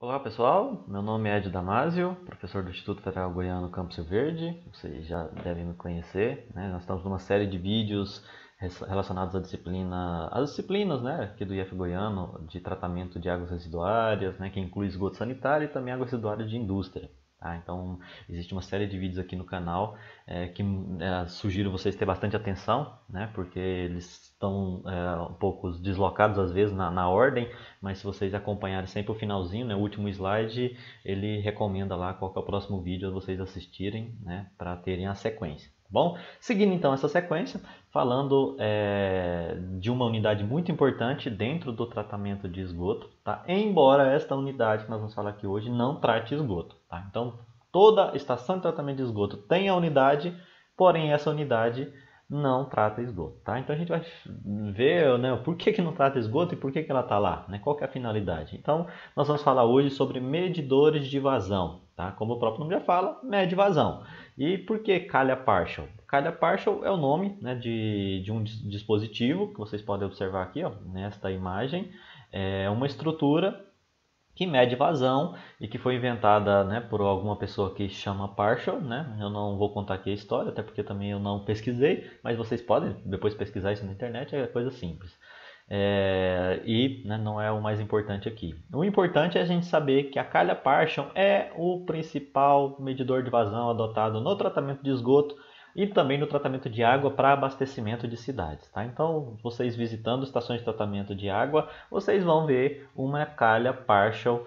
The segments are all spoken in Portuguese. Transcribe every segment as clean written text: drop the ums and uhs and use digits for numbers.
Olá pessoal, meu nome é Ed Damasio, professor do Instituto Federal Goiano Campo Rio Verde. Vocês já devem me conhecer, né? Nós estamos numa série de vídeos relacionados às disciplinas, né, aqui do IF Goiano, de tratamento de águas residuárias, né, que inclui esgoto sanitário e também água residuária de indústria. Tá? Então, existe uma série de vídeos aqui no canal que sugiro vocês terem bastante atenção, né, porque eles estão um pouco deslocados às vezes na ordem, mas se vocês acompanharem sempre o finalzinho, né, o último slide, ele recomenda lá qual que é o próximo vídeo a vocês assistirem, né, para terem a sequência. Bom, seguindo então essa sequência, falando de uma unidade muito importante dentro do tratamento de esgoto, tá? Embora esta unidade que nós vamos falar aqui hoje não trate esgoto. Tá? Então, toda estação de tratamento de esgoto tem a unidade, porém essa unidade não trata esgoto. Tá? Então a gente vai ver, né, por que não trata esgoto e por que ela está lá, né? Qual que é a finalidade. Então nós vamos falar hoje sobre medidores de vazão. Tá? Como o próprio nome já fala, mede vazão. E por que calha partial? Calha partial é o nome, né, de um dispositivo que vocês podem observar aqui, ó, nesta imagem. É uma estrutura que mede vazão e que foi inventada, né, por alguma pessoa que chama partial, né? Eu não vou contar aqui a história, até porque também eu não pesquisei, mas vocês podem depois pesquisar isso na internet, é coisa simples. Né, não é o mais importante aqui. O importante é a gente saber que a calha partial é o principal medidor de vazão adotado no tratamento de esgoto e também no tratamento de água para abastecimento de cidades. Tá? Então, vocês visitando estações de tratamento de água, vocês vão ver uma calha partial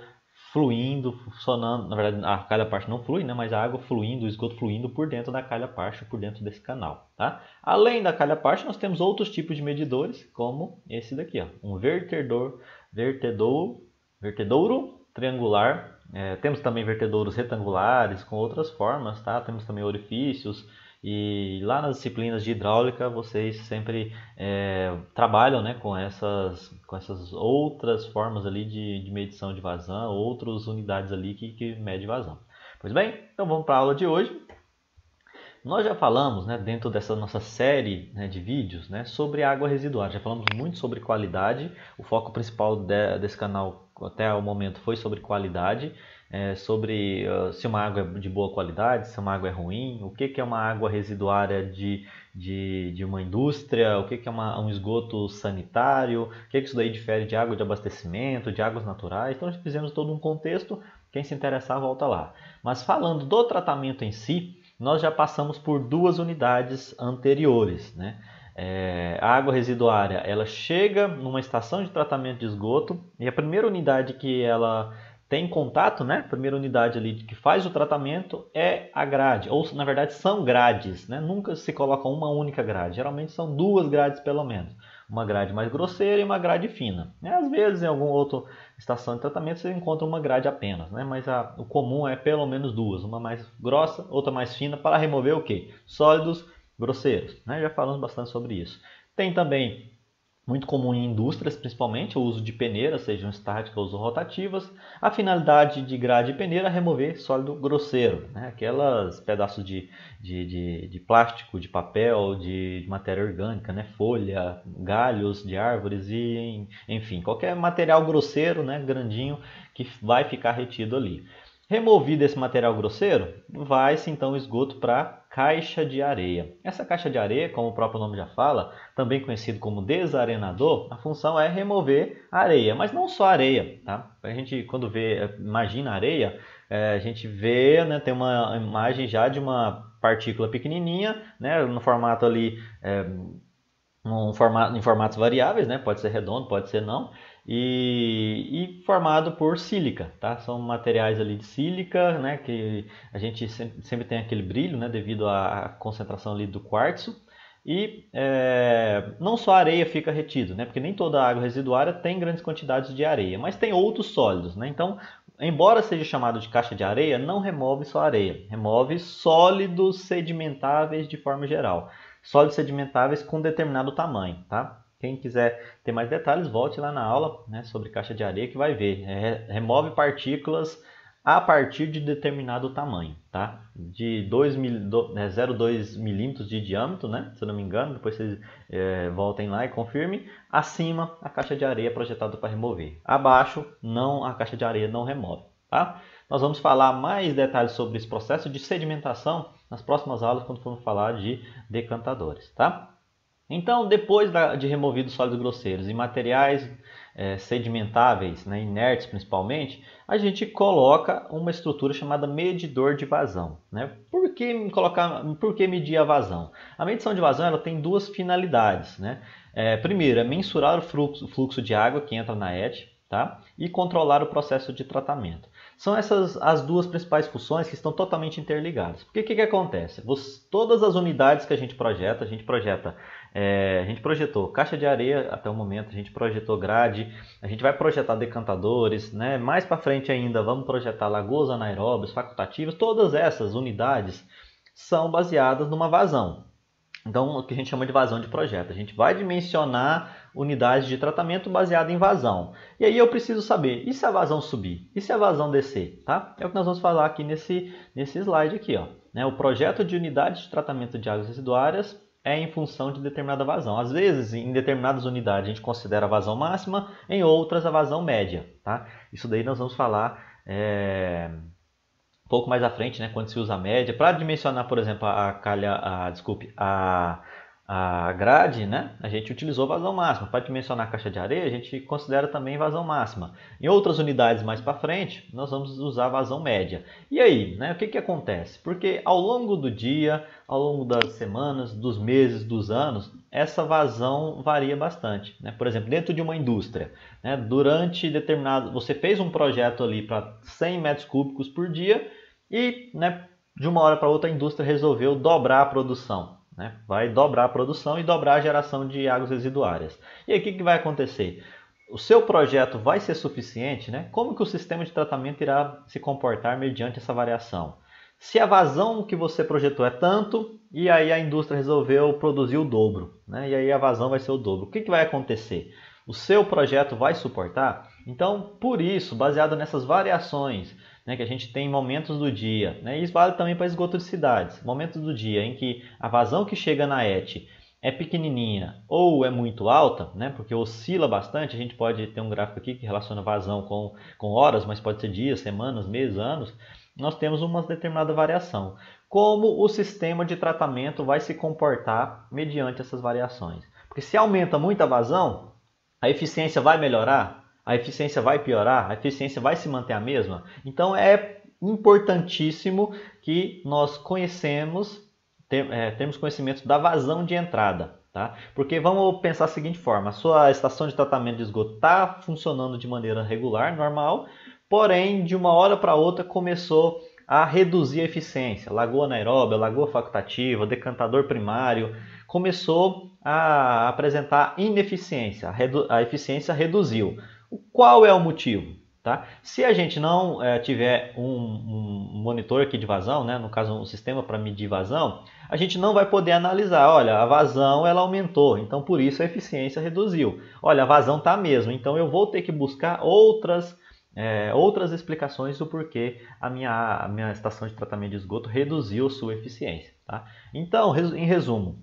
fluindo, funcionando. Na verdade, a calha partial não flui, né? Mas a água fluindo, o esgoto fluindo por dentro da calha partial, por dentro desse canal. Tá? Além da calha partial, nós temos outros tipos de medidores, como esse daqui, ó, um vertedouro triangular. Temos também vertedouros retangulares com outras formas, tá? Temos também orifícios. E lá nas disciplinas de hidráulica vocês sempre trabalham, né, com essas outras formas ali de medição de vazão, outras unidades ali que mede vazão. Pois bem, então vamos para a aula de hoje. Nós já falamos, né, dentro dessa nossa série, né, de vídeos, né, sobre água residual. Já falamos muito sobre qualidade. O foco principal desse canal até o momento foi sobre qualidade, sobre se uma água é de boa qualidade, se uma água é ruim, o que é uma água residuária de uma indústria, o que é um esgoto sanitário, o que isso daí difere de água de abastecimento, de águas naturais. Então, já fizemos todo um contexto. Quem se interessar, volta lá. Mas falando do tratamento em si, nós já passamos por duas unidades anteriores, né? A água residuária, ela chega numa estação de tratamento de esgoto e a primeira unidade que ela tem contato, né? A primeira unidade ali que faz o tratamento é a grade, ou na verdade são grades, né? Nunca se coloca uma única grade, geralmente são duas grades pelo menos. Uma grade mais grosseira e uma grade fina. Às vezes em alguma outra estação de tratamento você encontra uma grade apenas, né? Mas o comum é pelo menos duas, uma mais grossa, outra mais fina, para remover o quê? Sólidos grosseiros, né? Já falamos bastante sobre isso. Tem também, muito comum em indústrias, principalmente, o uso de peneiras, sejam estáticas ou rotativas. A finalidade de grade e peneira é remover sólido grosseiro, né? Aquelas pedaços de plástico, de papel, de matéria orgânica, né? Folha, galhos de árvores e, enfim, qualquer material grosseiro, né? Grandinho, que vai ficar retido ali. Removido esse material grosseiro, vai-se então o esgoto para caixa de areia. Essa caixa de areia, como o próprio nome já fala, também conhecido como desarenador, a função é remover areia, mas não só areia. Tá? A gente, quando imagina areia, a gente vê, né, tem uma imagem já de uma partícula pequenininha, né, no formato ali, em formatos variáveis, né, pode ser redondo, pode ser não, e formado por sílica, tá? São materiais ali de sílica, né, que a gente sempre tem aquele brilho, né, devido à concentração ali do quartzo. E não só a areia fica retido, né, porque nem toda água residuária tem grandes quantidades de areia, mas tem outros sólidos, né? Então, embora seja chamado de caixa de areia, não remove só areia, remove sólidos sedimentáveis de forma geral, sólidos sedimentáveis com determinado tamanho, tá? Quem quiser ter mais detalhes, volte lá na aula, né, sobre caixa de areia que vai ver. Remove partículas a partir de determinado tamanho, tá? De 0,2 milímetros de diâmetro, né? Se eu não me engano, depois vocês voltem lá e confirmem. Acima, a caixa de areia projetada para remover. Abaixo, não, a caixa de areia não remove, tá? Nós vamos falar mais detalhes sobre esse processo de sedimentação nas próximas aulas, quando formos falar de decantadores, tá? Então, depois de removidos sólidos grosseiros e materiais sedimentáveis, né, inertes principalmente, a gente coloca uma estrutura chamada medidor de vazão, né? Por que medir a vazão? A medição de vazão ela tem duas finalidades, né? Primeiro, é mensurar o fluxo de água que entra na ET, tá? E controlar o processo de tratamento. São essas as duas principais funções que estão totalmente interligadas. Porque o que acontece? Todas as unidades que a gente projetou caixa de areia até o momento, a gente projetou grade, a gente vai projetar decantadores, né? Mais para frente ainda vamos projetar lagoas anaeróbias, facultativas, todas essas unidades são baseadas numa vazão. Então, o que a gente chama de vazão de projeto. A gente vai dimensionar unidades de tratamento baseada em vazão. E aí eu preciso saber, e se a vazão subir? E se a vazão descer? Tá? É o que nós vamos falar aqui nesse slide aqui, ó. O projeto de unidades de tratamento de águas residuárias é em função de determinada vazão. Às vezes, em determinadas unidades, a gente considera a vazão máxima, em outras a vazão média. Tá? Isso daí nós vamos falar um pouco mais à frente, né, quando se usa a média. Para dimensionar, por exemplo, a grade, né, a gente utilizou vazão máxima. Para dimensionar a caixa de areia, a gente considera também vazão máxima. Em outras unidades mais para frente, nós vamos usar vazão média. E aí, né, o que acontece? Porque ao longo do dia, ao longo das semanas, dos meses, dos anos, essa vazão varia bastante, né? Por exemplo, dentro de uma indústria, né, você fez um projeto ali para 100 metros cúbicos por dia e, né, de uma hora para outra a indústria resolveu dobrar a produção. Né? Vai dobrar a produção e dobrar a geração de águas residuárias. E aí o que vai acontecer? O seu projeto vai ser suficiente? Né? Como que o sistema de tratamento irá se comportar mediante essa variação? Se a vazão que você projetou é tanto, e aí a indústria resolveu produzir o dobro, né? E aí a vazão vai ser o dobro. O que vai acontecer? O seu projeto vai suportar? Então, por isso, baseado nessas variações, né, que a gente tem em momentos do dia, né, e isso vale também para esgoto de cidades, momentos do dia em que a vazão que chega na ET é pequenininha ou é muito alta, né, porque oscila bastante, a gente pode ter um gráfico aqui que relaciona vazão com horas, mas pode ser dias, semanas, meses, anos, nós temos uma determinada variação. Como o sistema de tratamento vai se comportar mediante essas variações? Porque se aumenta muito a vazão, a eficiência vai melhorar? A eficiência vai piorar? A eficiência vai se manter a mesma? Então é importantíssimo que nós temos conhecimento da vazão de entrada. Tá? Porque vamos pensar da seguinte forma, a sua estação de tratamento de esgoto está funcionando de maneira regular, normal, porém de uma hora para outra começou a reduzir a eficiência. Lagoa anaeróbia, lagoa facultativa, decantador primário, começou a apresentar ineficiência, a eficiência reduziu. Qual é o motivo? Tá? Se a gente não tiver um monitor aqui de vazão, né, no caso um sistema para medir vazão, a gente não vai poder analisar, olha, a vazão ela aumentou, então por isso a eficiência reduziu. Olha, a vazão está a mesma, então eu vou ter que buscar outras explicações do porquê a minha estação de tratamento de esgoto reduziu sua eficiência. Tá? Então, em resumo,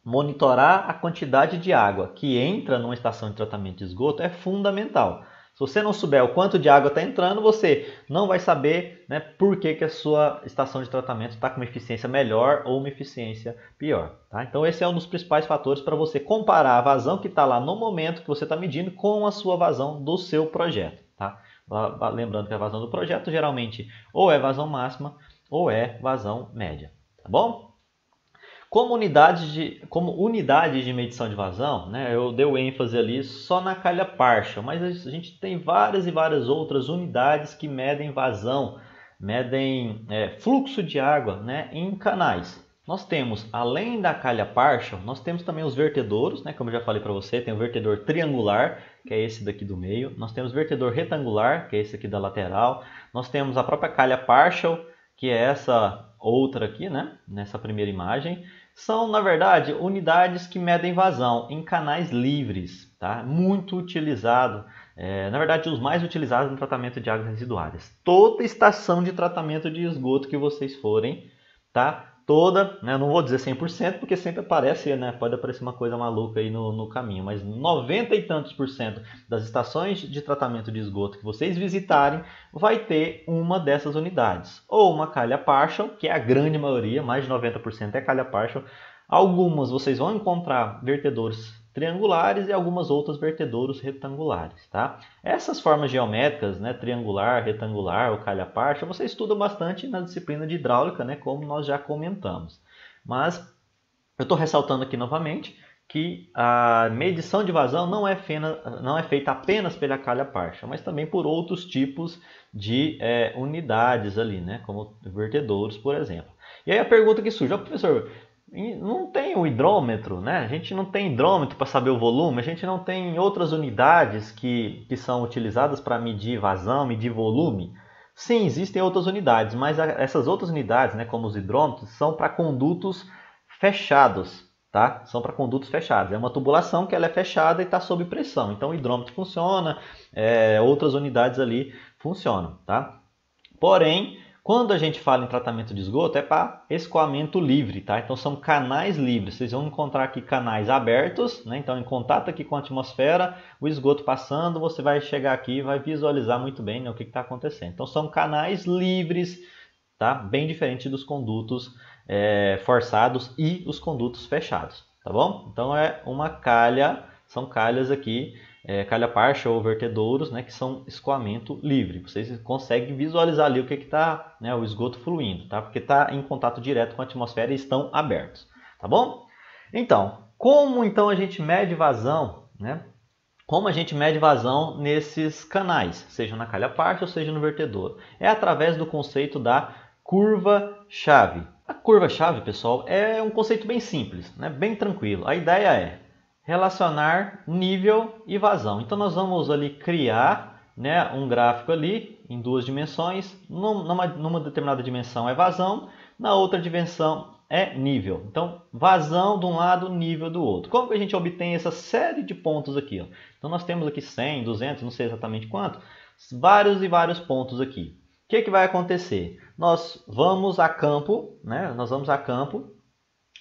monitorar a quantidade de água que entra numa estação de tratamento de esgoto é fundamental. Se você não souber o quanto de água está entrando, você não vai saber, né, por que a sua estação de tratamento está com uma eficiência melhor ou uma eficiência pior. Tá? Então esse é um dos principais fatores para você comparar a vazão que está lá no momento que você está medindo com a sua vazão do seu projeto. Tá? Lembrando que a vazão do projeto geralmente ou é vazão máxima ou é vazão média. Tá bom? Como unidade de medição de vazão, né, eu dei o ênfase ali só na calha partial, mas a gente tem várias e várias outras unidades que medem vazão, medem fluxo de água, né, em canais. Nós temos, além da calha partial, nós temos também os vertedouros, né, como eu já falei para você, tem o vertedor triangular, que é esse daqui do meio, nós temos o vertedor retangular, que é esse aqui da lateral, nós temos a própria calha partial, que é essa outra aqui, né, nessa primeira imagem. São, na verdade, unidades que medem vazão em canais livres, tá? Muito utilizado Na verdade, os mais utilizados no tratamento de águas residuárias. Toda estação de tratamento de esgoto que vocês forem, tá? Toda, né, não vou dizer 100%, porque sempre aparece, né, pode aparecer uma coisa maluca aí no caminho, mas 90 e tantos por cento das estações de tratamento de esgoto que vocês visitarem vai ter uma dessas unidades. Ou uma calha partial, que é a grande maioria, mais de 90% é calha partial. Algumas vocês vão encontrar vertedouros triangulares e algumas outras vertedouros retangulares, tá? Essas formas geométricas, né, triangular, retangular ou calha partial, você estuda bastante na disciplina de hidráulica, né, como nós já comentamos. Mas eu estou ressaltando aqui novamente que a medição de vazão não é feita apenas pela calha partial, mas também por outros tipos de unidades ali, né, como vertedouros, por exemplo. E aí a pergunta que surge, professor, não tem o hidrômetro, né? A gente não tem hidrômetro para saber o volume, a gente não tem outras unidades que são utilizadas para medir vazão, medir volume. Sim, existem outras unidades, mas essas outras unidades, né, como os hidrômetros, são para condutos fechados, tá? São para condutos fechados. É uma tubulação que ela é fechada e está sob pressão. Então o hidrômetro funciona, outras unidades ali funcionam, tá? Porém, quando a gente fala em tratamento de esgoto, é para escoamento livre, tá? Então são canais livres. Vocês vão encontrar aqui canais abertos, né? Então em contato aqui com a atmosfera, o esgoto passando, você vai chegar aqui e vai visualizar muito bem, né, o que está acontecendo. Então são canais livres, tá? Bem diferente dos condutos forçados e os condutos fechados, tá bom? Então é uma calha, são calhas aqui, calha partial ou vertedouros, né, que são escoamento livre. Vocês conseguem visualizar ali o que está, né, o esgoto fluindo, tá? Porque está em contato direto com a atmosfera e estão abertos, tá bom? Então, como então a gente mede vazão, né? Como a gente mede vazão nesses canais, seja na calha partial ou seja no vertedouro? É através do conceito da curva-chave. A curva-chave, pessoal, é um conceito bem simples, né? Bem tranquilo. A ideia é relacionar nível e vazão. Então nós vamos ali criar, né, um gráfico ali em duas dimensões. Numa determinada dimensão é vazão, na outra dimensão é nível. Então vazão de um lado, nível do outro. Como que a gente obtém essa série de pontos aqui? Ó? Então nós temos aqui 100, 200, não sei exatamente quanto, vários e vários pontos aqui. O que vai acontecer? Nós vamos a campo, né? Nós vamos a campo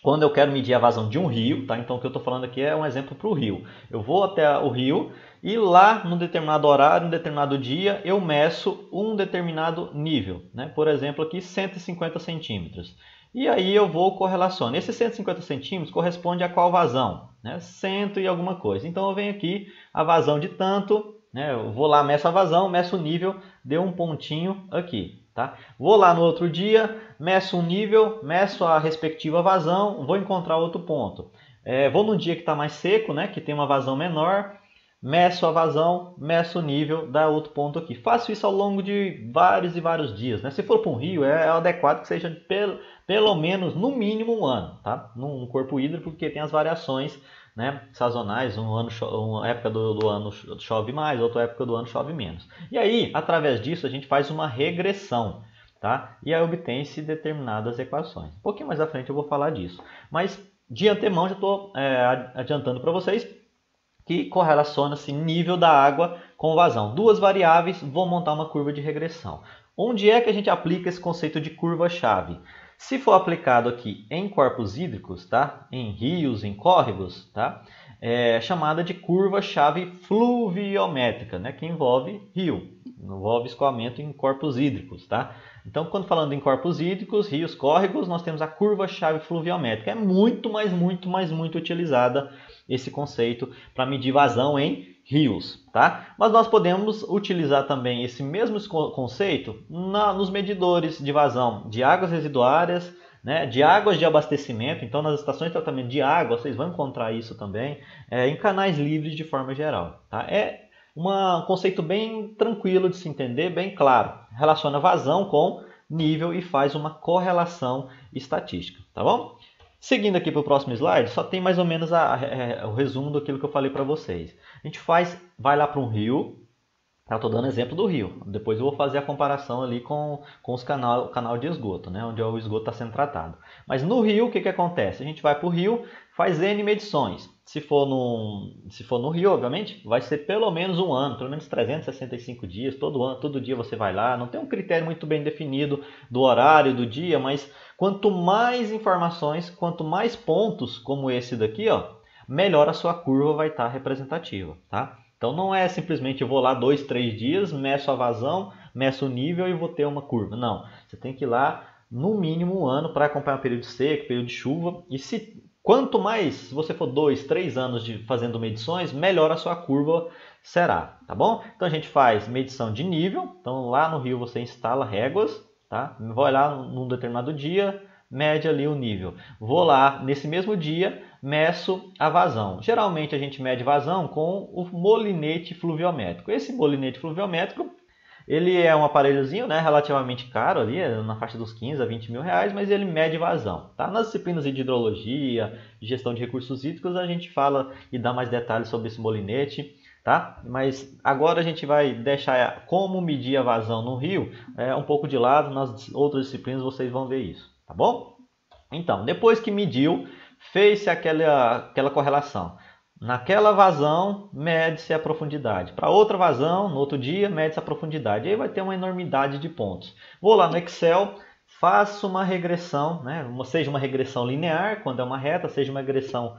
quando eu quero medir a vazão de um rio, tá? Então o que eu estou falando aqui é um exemplo para o rio. Eu vou até o rio e lá, num determinado horário, num determinado dia, eu meço um determinado nível, né? Por exemplo, aqui 150 centímetros. E aí eu vou correlacionar. Esse 150 centímetros corresponde a qual vazão? Né? 100 e alguma coisa. Então eu venho aqui, a vazão de tanto, né? Eu vou lá, meço a vazão, meço o nível, deu um pontinho aqui. Tá? Vou lá no outro dia, meço um nível, meço a respectiva vazão, vou encontrar outro ponto. Vou num dia que está mais seco, né, que tem uma vazão menor, meço a vazão, meço o nível, dá outro ponto aqui. Faço isso ao longo de vários e vários dias. Né? Se for para um rio, é adequado que seja pelo menos, no mínimo, um ano. Tá? Num corpo hídrico, porque tem as variações, né, sazonais, uma época do ano chove mais, outra época do ano chove menos. E aí, através disso, a gente faz uma regressão, tá? E aí obtém-se determinadas equações. Um pouquinho mais à frente eu vou falar disso. Mas, de antemão, já estou adiantando para vocês que correlaciona-se nível da água com vazão. Duas variáveis, vou montar uma curva de regressão. Onde é que a gente aplica esse conceito de curva-chave? Se for aplicado aqui em corpos hídricos, tá? Em rios, em córregos, tá? É chamada de curva-chave fluviométrica, né? Que envolve rio, envolve escoamento em corpos hídricos, tá? Então, quando falando em corpos hídricos, rios, córregos, nós temos a curva-chave fluviométrica. É muito utilizada esse conceito para medir vazão em rios, tá? Mas nós podemos utilizar também esse mesmo conceito nos medidores de vazão de águas residuárias, né, de águas de abastecimento. Então, nas estações de tratamento de água, vocês vão encontrar isso também, em canais livres de forma geral. Tá? É um conceito bem tranquilo de se entender, bem claro. Relaciona vazão com nível e faz uma correlação estatística, tá bom? Seguindo aqui para o próximo slide, só tem mais ou menos o resumo daquilo que eu falei para vocês. A gente vai lá para um rio, eu estou dando exemplo do rio, depois eu vou fazer a comparação ali com os canal de esgoto, né, onde o esgoto está sendo tratado. Mas no rio, o que acontece? A gente vai para o rio, faz N medições. Se for no rio, obviamente, vai ser pelo menos um ano, pelo menos 365 dias, todo ano, todo dia você vai lá. Não tem um critério muito bem definido do horário, do dia, mas quanto mais informações, quanto mais pontos como esse daqui, ó, melhor a sua curva vai estar representativa, tá? Então não é simplesmente eu vou lá 2, 3 dias, meço a vazão, meço o nível e vou ter uma curva. Não, você tem que ir lá no mínimo um ano para acompanhar o período seco, período de chuva. E quanto mais, se você for 2, 3 anos fazendo medições, melhor a sua curva será, tá bom? Então a gente faz medição de nível. Então lá no rio você instala réguas, tá? Vai lá num determinado dia, mede ali o nível. Vou lá nesse mesmo dia, meço a vazão. Geralmente a gente mede vazão com o molinete fluviométrico. Esse molinete fluviométrico, ele é um aparelhozinho, né, relativamente caro ali, na faixa dos 15 a 20 mil reais, mas ele mede vazão. Tá? Nas disciplinas de hidrologia, gestão de recursos hídricos, a gente fala e dá mais detalhes sobre esse molinete. Tá? Mas agora a gente vai deixar como medir a vazão no rio um pouco de lado, nas outras disciplinas vocês vão ver isso. Tá bom? Então, depois que mediu, fez-se aquela correlação. Naquela vazão, mede-se a profundidade. Para outra vazão, no outro dia, mede-se a profundidade. Aí vai ter uma enormidade de pontos. Vou lá no Excel, faço uma regressão, né? Seja uma regressão linear, quando é uma reta, seja uma regressão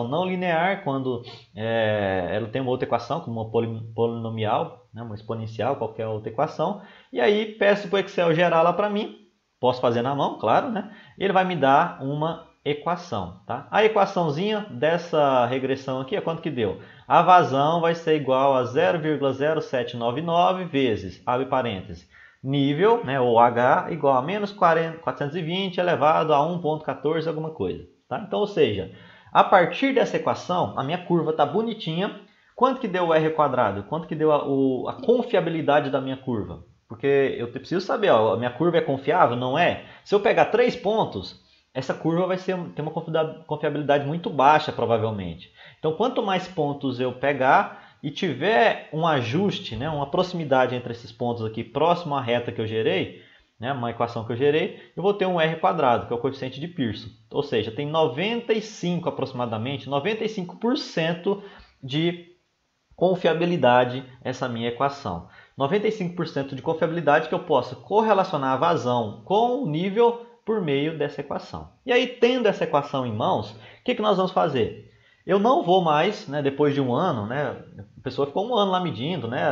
não linear, quando ela tem uma outra equação, como uma polinomial, né? Uma exponencial, qualquer outra equação. E aí peço para o Excel gerar lá para mim. Posso fazer na mão, claro, né? E ele vai me dar uma equação, tá? A equaçãozinha dessa regressão aqui é quanto que deu? A vazão vai ser igual a 0,0799 vezes, abre parênteses, nível, né, ou H, igual a menos 420 elevado a 1,14 alguma coisa, tá? Então, ou seja, a partir dessa equação, a minha curva está bonitinha. Quanto que deu o R quadrado? Quanto que deu a confiabilidade da minha curva? Porque eu preciso saber, ó, a minha curva é confiável? Não é? Se eu pegar 3 pontos, essa curva vai ter uma confiabilidade muito baixa, provavelmente. Então, quanto mais pontos eu pegar e tiver um ajuste, né, uma proximidade entre esses pontos aqui, próximo à reta que eu gerei, né, uma equação que eu gerei, eu vou ter um R quadrado, que é o coeficiente de Pearson. Ou seja, tem 95 aproximadamente, 95% de confiabilidade essa minha equação. 95% de confiabilidade que eu possa correlacionar a vazão com o nível por meio dessa equação. E aí, tendo essa equação em mãos, o que nós vamos fazer? Eu não vou mais, né, depois de um ano, né, a pessoa ficou um ano lá medindo, né,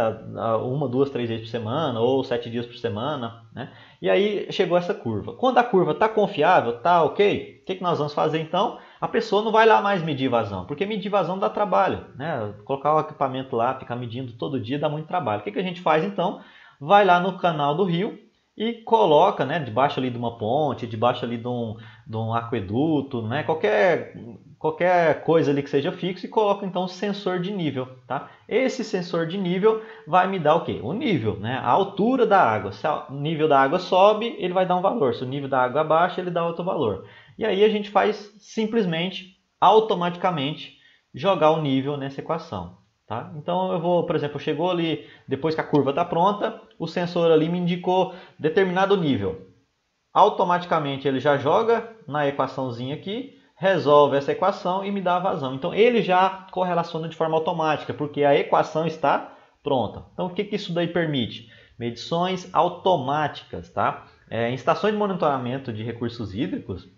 1, 2, 3 vezes por semana, ou 7 dias por semana, né, e aí chegou essa curva. Quando a curva está confiável, está ok, o que nós vamos fazer então? A pessoa não vai lá mais medir vazão, porque medir vazão dá trabalho, né, colocar o equipamento lá, ficar medindo todo dia dá muito trabalho. O que a gente faz então? Vai lá no canal do rio, e coloca, né, debaixo ali de uma ponte, debaixo ali de um aqueduto, né, qualquer coisa ali que seja fixo, e coloca então o sensor de nível, tá? Esse sensor de nível vai me dar o quê? O nível, né, a altura da água. Se o nível da água sobe, ele vai dar um valor. Se o nível da água baixa, ele dá outro valor. E aí a gente faz simplesmente, automaticamente, jogar o nível nessa equação. Tá? Então eu vou, por exemplo, chegou ali, depois que a curva está pronta, o sensor ali me indicou determinado nível. Automaticamente ele já joga na equaçãozinha aqui, resolve essa equação e me dá a vazão. Então ele já correlaciona de forma automática, porque a equação está pronta. Então o que isso daí permite? Medições automáticas. Tá? Em estações de monitoramento de recursos hídricos,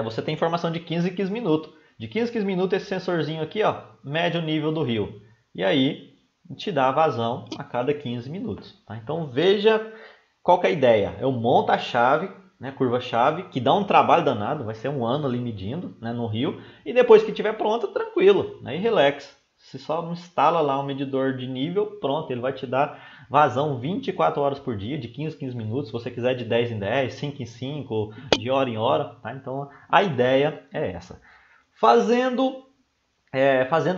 você tem informação de 15 em 15 minutos. De 15 em 15 minutos esse sensorzinho aqui, ó, mede o nível do rio. E aí te dá a vazão a cada 15 minutos. Tá? Então veja qual que é a ideia. Eu monto a chave, né, curva-chave, que dá um trabalho danado, vai ser um ano ali medindo, né, no rio. E depois que estiver pronto, tranquilo, né, e relax. Você só instala lá um medidor de nível, pronto, ele vai te dar vazão 24 horas por dia, de 15 em 15 minutos. Se você quiser de 10 em 10, 5 em 5, de hora em hora. Tá? Então a ideia é essa. Fazendo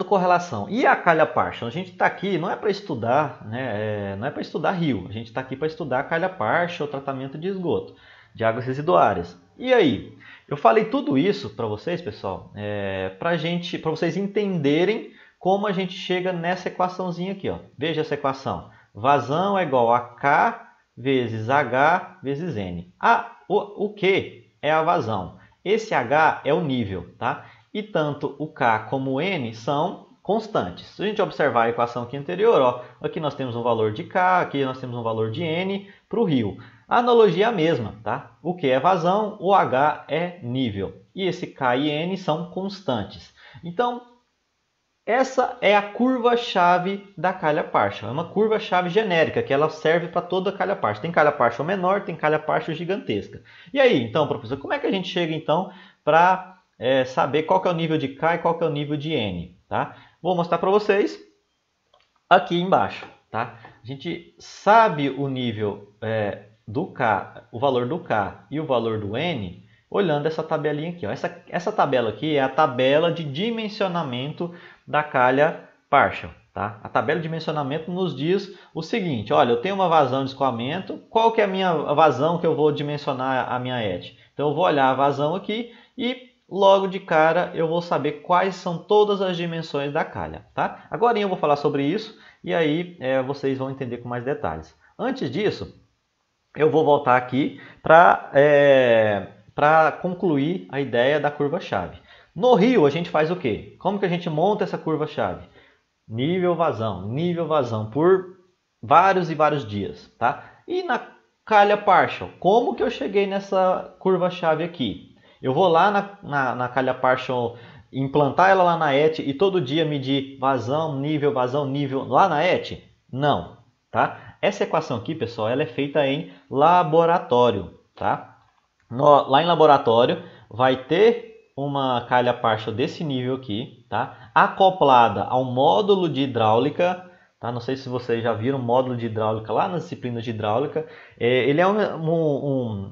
correlação. E a calha partial? A gente está aqui, não é para estudar, né, não é para estudar rio. A gente está aqui para estudar a calha partial, tratamento de esgoto, de águas residuárias. E aí? Eu falei tudo isso para vocês, pessoal, para vocês entenderem como a gente chega nessa equaçãozinha aqui. Ó. Veja essa equação. Vazão é igual a K vezes H vezes N. O Q é a vazão. esse H é o nível, tá? E tanto o K como o N são constantes. Se a gente observar a equação aqui anterior, ó, aqui nós temos um valor de K, aqui nós temos um valor de N para o rio. A analogia é a mesma, tá? O Q é vazão, o H é nível. E esse K e N são constantes. Então, essa é a curva-chave da calha partial. É uma curva-chave genérica, que ela serve para toda a calha partial. Tem calha partial menor, tem calha partial gigantesca. E aí, então, professor, como é que a gente chega, então, para saber qual que é o nível de K e qual que é o nível de N? Tá? Vou mostrar para vocês aqui embaixo. Tá? A gente sabe o nível do K, o valor do K e o valor do N, olhando essa tabelinha aqui. Ó. Essa tabela aqui é a tabela de dimensionamento da calha partial. Tá? A tabela de dimensionamento nos diz o seguinte, olha, eu tenho uma vazão de escoamento, qual que é a minha vazão que eu vou dimensionar a minha ET? Então eu vou olhar a vazão aqui e logo de cara eu vou saber quais são todas as dimensões da calha. Tá? Agora eu vou falar sobre isso e aí vocês vão entender com mais detalhes. Antes disso, eu vou voltar aqui para concluir a ideia da curva-chave. No rio, a gente faz o quê? Como que a gente monta essa curva-chave? Nível, vazão, por vários e vários dias. Tá? E na calha partial, como que eu cheguei nessa curva-chave aqui? Eu vou lá na calha partial, implantar ela lá na ET e todo dia medir vazão, nível lá na ET? Não. Tá? Essa equação aqui, pessoal, ela é feita em laboratório. Tá? Lá em laboratório vai ter uma calha partial desse nível aqui, tá? Acoplada ao módulo de hidráulica. Tá? Não sei se vocês já viram o módulo de hidráulica lá nas disciplinas de hidráulica. Ele é um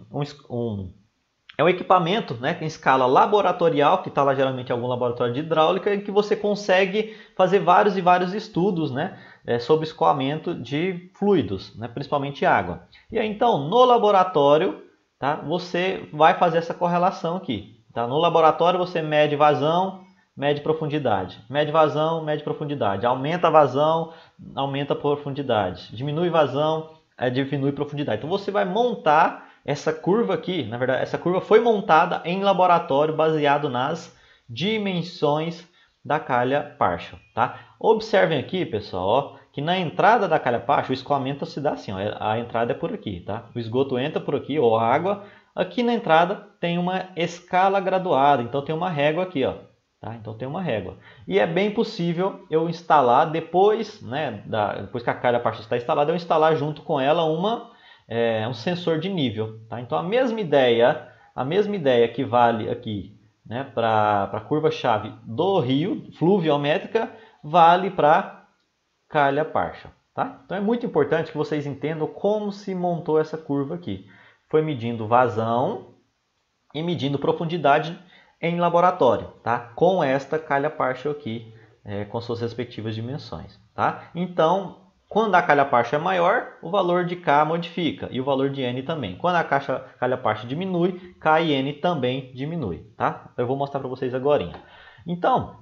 equipamento, né, em escala laboratorial, que está lá geralmente em algum laboratório de hidráulica, em que você consegue fazer vários e vários estudos, né, sobre escoamento de fluidos, né, principalmente água. E aí, então, no laboratório, tá, você vai fazer essa correlação aqui. Tá? No laboratório você mede vazão, mede profundidade. Mede vazão, mede profundidade. Aumenta a vazão, aumenta a profundidade. Diminui vazão, diminui profundidade. Então você vai montar essa curva aqui. Na verdade, essa curva foi montada em laboratório baseado nas dimensões da calha partial. Tá? Observem aqui, pessoal, ó, que na entrada da calha partial o escoamento se dá assim. Ó, a entrada é por aqui. Tá? O esgoto entra por aqui, ou a água. Aqui na entrada tem uma escala graduada, então tem uma régua aqui, ó. Tá? Então tem uma régua. E é bem possível eu instalar depois, né, depois que a calha partial está instalada, eu instalar junto com ela um sensor de nível. Tá? Então a mesma ideia que vale aqui, né, para a curva-chave do rio, fluviométrica, vale para calha partial. Tá? Então é muito importante que vocês entendam como se montou essa curva aqui. Foi medindo vazão e medindo profundidade em laboratório, tá? Com esta calha partial aqui, com suas respectivas dimensões. Tá? Então, quando a calha partial é maior, o valor de K modifica e o valor de N também. Quando a calha partial diminui, K e N também diminui. Tá? Eu vou mostrar para vocês agora. Então,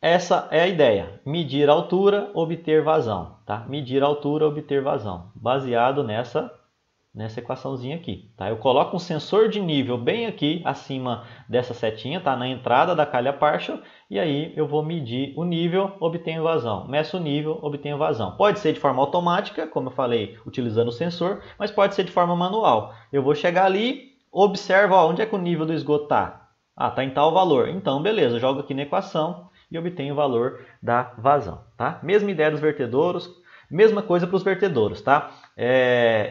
essa é a ideia. Medir a altura, obter vazão. Tá? Medir a altura, obter vazão. Baseado nessa equaçãozinha aqui. Tá? Eu coloco um sensor de nível bem aqui acima dessa setinha, tá? Na entrada da calha partial, e aí eu vou medir o nível, obtenho vazão. Meço o nível, obtenho vazão. Pode ser de forma automática, como eu falei, utilizando o sensor, mas pode ser de forma manual. Eu vou chegar ali, observo onde é que o nível do esgoto está. Ah, está em tal valor. Então, beleza, eu jogo aqui na equação e obtenho o valor da vazão. Tá? Mesma ideia dos vertedouros. Mesma coisa para os vertedouros, tá?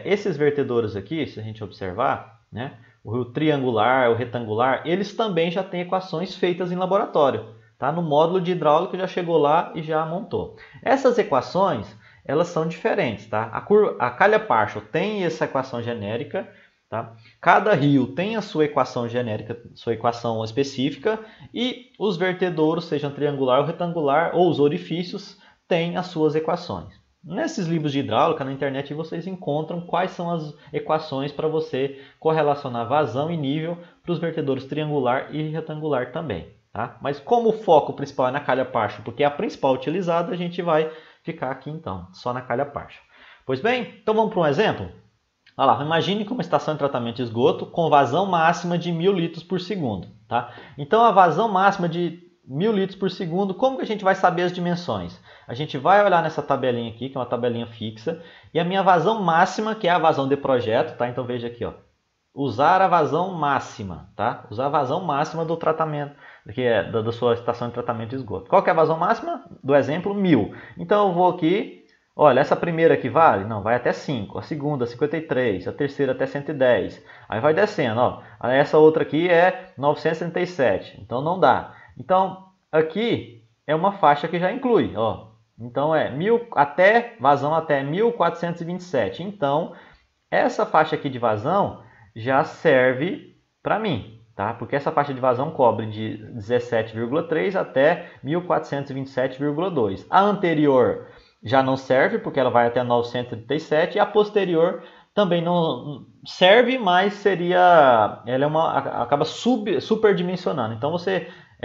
Esses vertedouros aqui, se a gente observar, né, o triangular, o retangular, eles também já têm equações feitas em laboratório. Tá? No módulo de hidráulica já chegou lá e já montou. Essas equações, elas são diferentes. Tá? A calha partial tem essa equação genérica. Tá? Cada rio tem a sua equação genérica, sua equação específica. E os vertedouros, sejam triangular ou retangular, ou os orifícios, têm as suas equações. Nesses livros de hidráulica, na internet, vocês encontram quais são as equações para você correlacionar vazão e nível para os vertedouros triangular e retangular também. Tá? Mas como o foco principal é na calha partial, porque é a principal utilizada, a gente vai ficar aqui então, só na calha partial. Pois bem, então vamos para um exemplo? Olha lá, imagine uma estação de tratamento de esgoto com vazão máxima de 1.000 litros por segundo. Tá? Então a vazão máxima de 1.000 litros por segundo, como que a gente vai saber as dimensões? A gente vai olhar nessa tabelinha aqui, que é uma tabelinha fixa, e a minha vazão máxima, que é a vazão de projeto, tá? Então veja aqui, ó, usar a vazão máxima, tá? Usar a vazão máxima do tratamento, que é da sua estação de tratamento de esgoto. Qual que é a vazão máxima? Do exemplo, 1.000. Então eu vou aqui, olha, essa primeira aqui vale? Não, vai até 5. A segunda, 53. A terceira, até 110. Aí vai descendo, ó. Essa outra aqui é 937. Então não dá. Então aqui é uma faixa que já inclui, ó. Então é vazão até 1427. Então essa faixa aqui de vazão já serve para mim, tá? Porque essa faixa de vazão cobre de 17,3 até 1427,2. A anterior já não serve, porque ela vai até 937, e a posterior também não serve, mas acaba superdimensionando. Então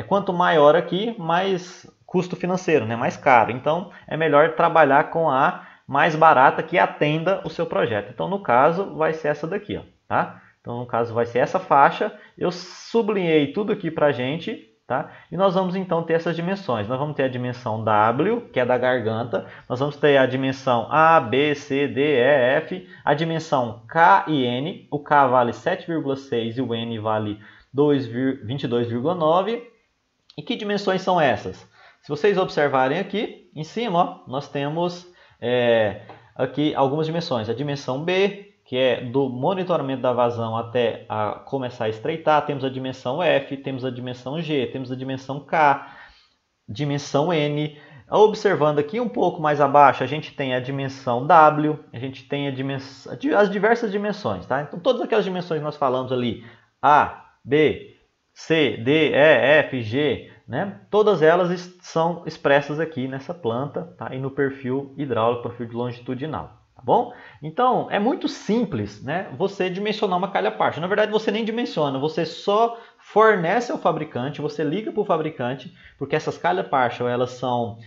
quanto maior aqui, mais custo financeiro, né? Mais caro. Então é melhor trabalhar com a mais barata que atenda o seu projeto. Então no caso vai ser essa daqui, ó, tá? Então no caso vai ser essa faixa. Eu sublinhei tudo aqui pra gente. Tá? E nós vamos então ter essas dimensões. Nós vamos ter a dimensão W, que é da garganta. Nós vamos ter a dimensão A, B, C, D, E, F. A dimensão K e N. O K vale 7,6 e o N vale 22,9. E que dimensões são essas? Se vocês observarem aqui em cima, ó, nós temos aqui algumas dimensões. A dimensão B, que é do monitoramento da vazão até começar a estreitar. Temos a dimensão F, temos a dimensão G, temos a dimensão K, dimensão N. Observando aqui um pouco mais abaixo, a gente tem a dimensão W, a gente tem as diversas dimensões. Tá? Então todas aquelas dimensões que nós falamos ali, A, B, C, D, E, F, G, né? Todas elas são expressas aqui nessa planta, tá? E no perfil hidráulico, perfil longitudinal. Tá bom? Então, é muito simples, né, você dimensionar uma calha partial. Na verdade, você nem dimensiona, você só fornece ao fabricante, você liga para o fabricante, porque essas calhas partial, elas são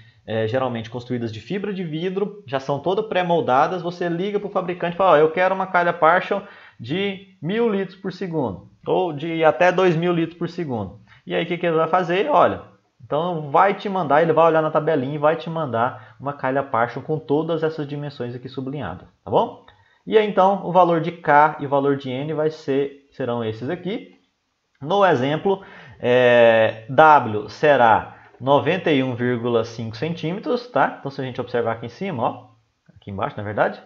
geralmente construídas de fibra de vidro, já são todas pré-moldadas, você liga para o fabricante e fala, eu quero uma calha partial de 1.000 litros por segundo, ou de até 2.000 litros por segundo. E aí, o que ele vai fazer? Olha, então vai te mandar, ele vai olhar na tabelinha e vai te mandar uma calha partial com todas essas dimensões aqui sublinhadas, tá bom? E aí então o valor de K e o valor de N serão esses aqui. No exemplo, W será 91,5 centímetros, tá? Então se a gente observar aqui em cima, ó, aqui embaixo na verdade,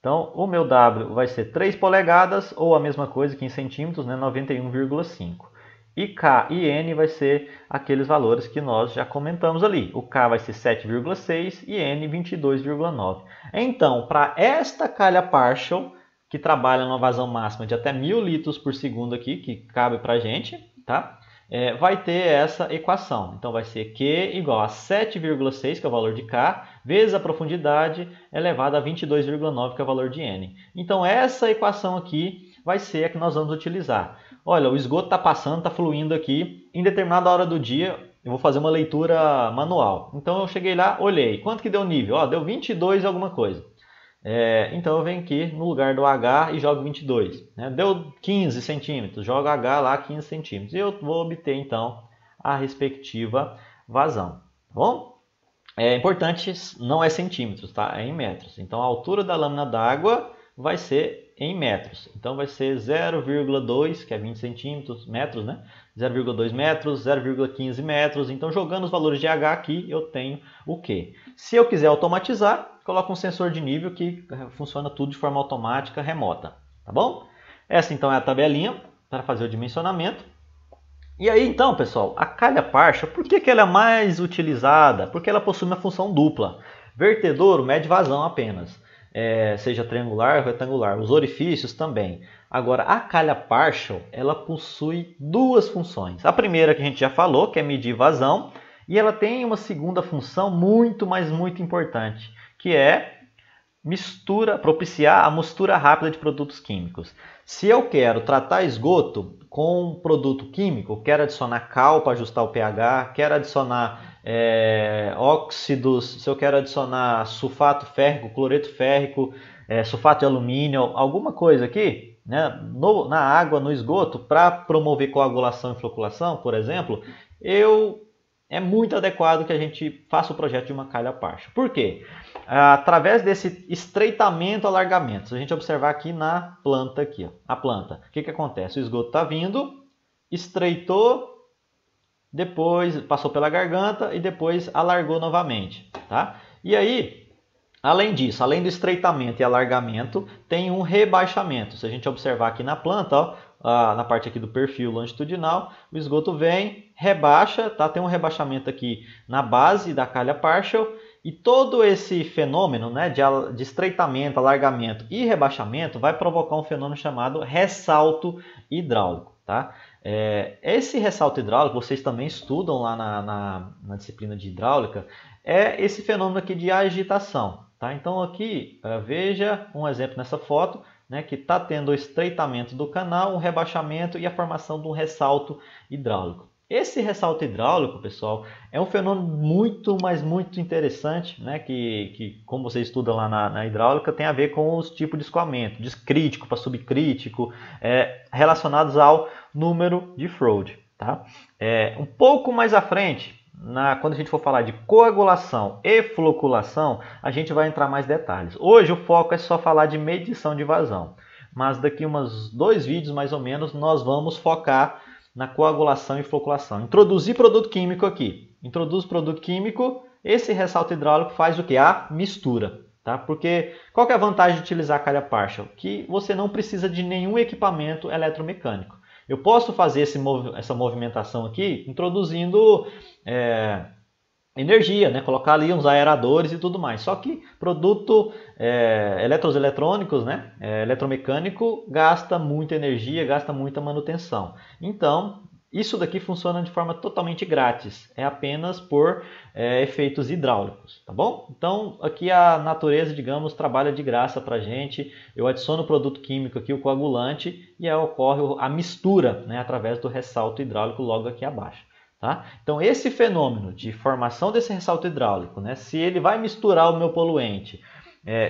então o meu W vai ser 3 polegadas ou a mesma coisa aqui em centímetros, né? 91,5. E K e N vai ser aqueles valores que nós já comentamos ali. O K vai ser 7,6 e N 22,9. Então, para esta calha partial, que trabalha numa vazão máxima de até 1.000 litros por segundo aqui, que cabe para a gente, tá? Vai ter essa equação. Então, vai ser Q igual a 7,6, que é o valor de K, vezes a profundidade elevada a 22,9, que é o valor de N. Então, essa equação aqui vai ser a que nós vamos utilizar. Olha, o esgoto está passando, está fluindo aqui. Em determinada hora do dia, eu vou fazer uma leitura manual. Então eu cheguei lá, olhei. Quanto que deu o nível? Ó, deu 22 alguma coisa. Então eu venho aqui no lugar do H e jogo 22. Né? Deu 15 centímetros, jogo H lá 15 centímetros. E eu vou obter então a respectiva vazão. Tá bom? É importante, não é centímetros, tá? É em metros. Então a altura da lâmina d'água vai ser em metros. Então vai ser 0,2, que é 20 centímetros, metros, né? 0,2 metros, 0,15 metros. Então jogando os valores de H aqui, eu tenho o Q. Se eu quiser automatizar, coloco um sensor de nível que funciona tudo de forma automática, remota. Tá bom? Essa então é a tabelinha para fazer o dimensionamento. E aí então, pessoal, a calha partial, por que ela é mais utilizada? Porque ela possui uma função dupla. Vertedouro mede vazão apenas. Seja triangular ou retangular, os orifícios também. Agora, a calha partial, ela possui duas funções. A primeira que a gente já falou, que é medir vazão, e ela tem uma segunda função muito, mas muito importante, que é propiciar a mistura rápida de produtos químicos. Se eu quero tratar esgoto com um produto químico, quero adicionar cal para ajustar o pH, quero adicionar óxidos, se eu quero adicionar sulfato férrico, cloreto férrico, sulfato de alumínio, alguma coisa aqui, né, na água, no esgoto, para promover coagulação e floculação, por exemplo, é muito adequado que a gente faça o projeto de uma calha parcha. Por quê? Através desse estreitamento, alargamento, se a gente observar aqui na planta, aqui, ó, a planta, o que acontece? O esgoto está vindo, estreitou, depois passou pela garganta e depois alargou novamente, tá? E aí, além disso, além do estreitamento e alargamento, tem um rebaixamento. Se a gente observar aqui na planta, ó, na parte aqui do perfil longitudinal, o esgoto vem, rebaixa, tá? Tem um rebaixamento aqui na base da calha partial, e todo esse fenômeno, né, de estreitamento, alargamento e rebaixamento vai provocar um fenômeno chamado ressalto hidráulico, tá? Esse ressalto hidráulico, vocês também estudam lá na disciplina de hidráulica, é esse fenômeno aqui de agitação. Tá? Então aqui, veja um exemplo nessa foto, né, que está tendo o estreitamento do canal, um rebaixamento e a formação de um ressalto hidráulico. Esse ressalto hidráulico, pessoal, é um fenômeno muito, mas muito interessante, né, que como você estuda lá na hidráulica, tem a ver com os tipos de escoamento, de crítico para subcrítico, relacionados ao número de Froude. Tá? Um pouco mais à frente, quando a gente for falar de coagulação e floculação, a gente vai entrar mais detalhes. Hoje o foco é só falar de medição de vazão, mas daqui uns 2 vídeos mais ou menos nós vamos focar na coagulação e floculação. Introduzir produto químico aqui. Introduz produto químico, esse ressalto hidráulico faz o que? A mistura. Tá? Porque qual que é a vantagem de utilizar a calha partial? Que você não precisa de nenhum equipamento eletromecânico. Eu posso fazer essa movimentação aqui introduzindo energia, né? Colocar ali uns aeradores e tudo mais. Só que produto eletrônicos, né? Eletromecânico, gasta muita energia, gasta muita manutenção. Então, isso daqui funciona de forma totalmente grátis. É apenas por efeitos hidráulicos, tá bom? Então, aqui a natureza, digamos, trabalha de graça para a gente. Eu adiciono o produto químico aqui, o coagulante, e aí ocorre a mistura, né? Através do ressalto hidráulico logo aqui abaixo. Tá? Então, esse fenômeno de formação desse ressalto hidráulico, né, se ele vai misturar o meu poluente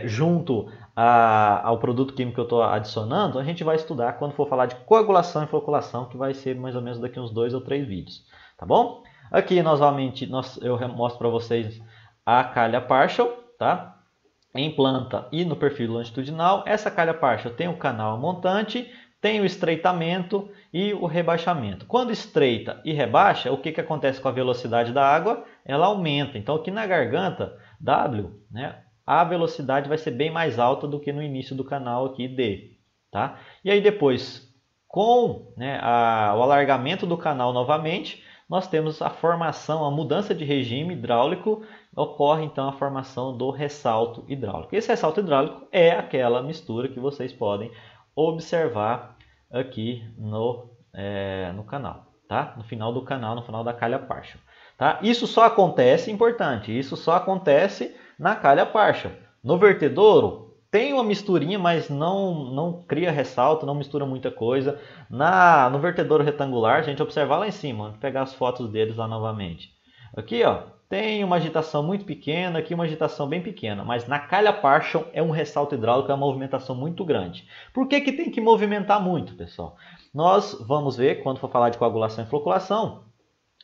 junto ao produto químico que eu estou adicionando, a gente vai estudar quando for falar de coagulação e floculação, que vai ser mais ou menos daqui uns 2 ou 3 vídeos. Tá bom? Aqui, novamente, eu mostro para vocês a calha partial, tá? Em planta e no perfil longitudinal. Essa calha partial tem o canal montante, tem o estreitamento e o rebaixamento. Quando estreita e rebaixa, o que acontece com a velocidade da água? Ela aumenta. Então aqui na garganta W, né, a velocidade vai ser bem mais alta do que no início do canal aqui D. Tá? E aí depois, com o alargamento do canal novamente, nós temos a formação, a mudança de regime hidráulico, ocorre então a formação do ressalto hidráulico. Esse ressalto hidráulico é aquela mistura que vocês podem observar aqui no canal, tá? No final do canal, no final da calha partial. Tá? Isso só acontece, importante, isso só acontece na calha partial. No vertedouro tem uma misturinha, mas não cria ressalto, não mistura muita coisa. No vertedouro retangular, a gente observar lá em cima, vou pegar as fotos deles lá novamente. Aqui, ó, tem uma agitação muito pequena, aqui uma agitação bem pequena, mas na calha partial é um ressalto hidráulico, é uma movimentação muito grande. Por que tem que movimentar muito, pessoal? Nós vamos ver, quando for falar de coagulação e floculação,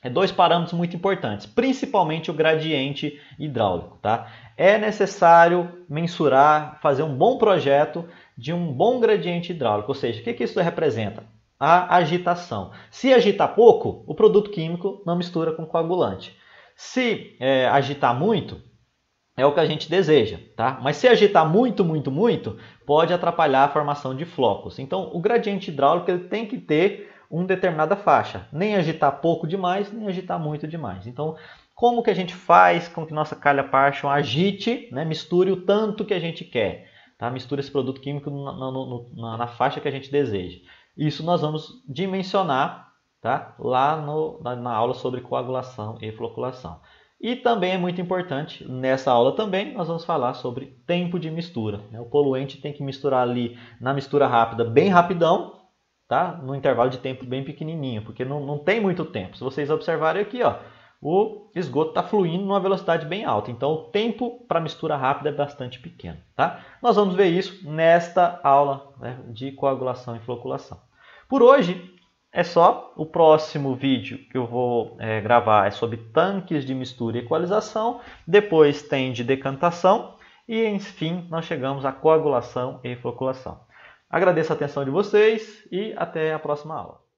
2 parâmetros muito importantes, principalmente o gradiente hidráulico. Tá? É necessário mensurar, fazer um bom projeto de um bom gradiente hidráulico, ou seja, o que isso representa? A agitação. Se agitar pouco, o produto químico não mistura com coagulante. Se agitar muito, é o que a gente deseja, tá? Mas se agitar muito, muito, muito, pode atrapalhar a formação de flocos. Então, o gradiente hidráulico ele tem que ter uma determinada faixa. Nem agitar pouco demais, nem agitar muito demais. Então, como que a gente faz com que nossa calha partial agite, né? Misture o tanto que a gente quer, tá? Misture esse produto químico na faixa que a gente deseja. Isso nós vamos dimensionar, tá? Lá na aula sobre coagulação e floculação. E também é muito importante, nessa aula também, nós vamos falar sobre tempo de mistura. O poluente tem que misturar ali na mistura rápida, bem rapidão, tá? No intervalo de tempo bem pequenininho, porque não tem muito tempo. Se vocês observarem aqui, ó, o esgoto está fluindo numa velocidade bem alta. Então, o tempo para mistura rápida é bastante pequeno. Tá? Nós vamos ver isso nesta aula, né, de coagulação e floculação. Por hoje é só. O próximo vídeo que eu vou gravar é sobre tanques de mistura e equalização. Depois tem de decantação. E, enfim, nós chegamos à coagulação e floculação. Agradeço a atenção de vocês e até a próxima aula.